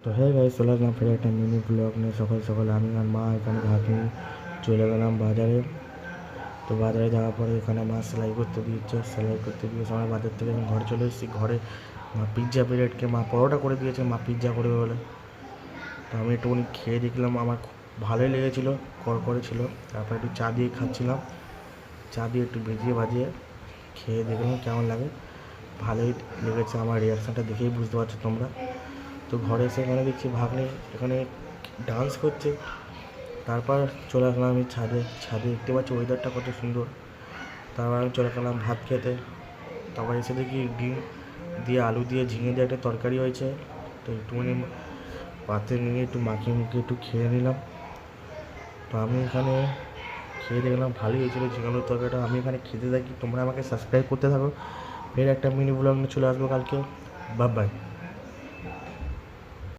তো হ্যাঁ গাইস, চলে আসলাম ফের একটা মিনি ব্লগ নিয়ে। সকাল সকাল আমি আর মা এখানে ভাত নিয়ে চলে গেলাম বাজারে। তো বাজারে যাওয়ার পরে এখানে মা সেলাই করতে দিয়েছে, সেলাই করতে দিয়ে সময় বাজার থেকে আমি ঘরে চলে এসেছি। ঘরে মা পিৎজা ব্রেডকে মা পরোটা করে দিয়েছে, মা পিৎজা করবে বলে। তো আমি একটুখানি খেয়ে দেখলাম, আমার খুব ভালোই লেগেছিলো, কড়কড়ে ছিল। তারপর একটু চা দিয়ে খাচ্ছিলাম, চা দিয়ে একটু ভিজিয়ে ভাজিয়ে খেয়ে দেখলাম কেমন লাগে। ভালোই লেগেছে, আমার রিয়াকশানটা দেখেই বুঝতে পারছো তোমরা। তো ঘরে এসে এখানে দেখছি ভাগ্নে এখানে ডান্স করছে। তারপর চলে আসলাম আমি ছাদে। ছাদে দেখতে পাচ্ছি ওয়েদারটা কত সুন্দর। তারপর আমি চলে গেলাম ভাত খেতে। তারপর এসে দেখি ডিম দিয়ে আলু দিয়ে ঝিঙে দিয়ে একটা তরকারি হয়েছে। তো একটুখানি পাতে নিয়ে একটু মাখিয়ে মুখিয়ে একটু খেয়ে নিলাম। তো আমি এখানে খেয়ে দেখলাম ভালোই হয়েছিলো ঝিঙে আলুর তরকারিটা। আমি এখানে খেতে থাকি, তোমরা আমাকে সাবস্ক্রাইব করতে থাকো। ফের একটা মিনি ব্লগ নিয়ে চলে আসবো কালকে। Bye bye.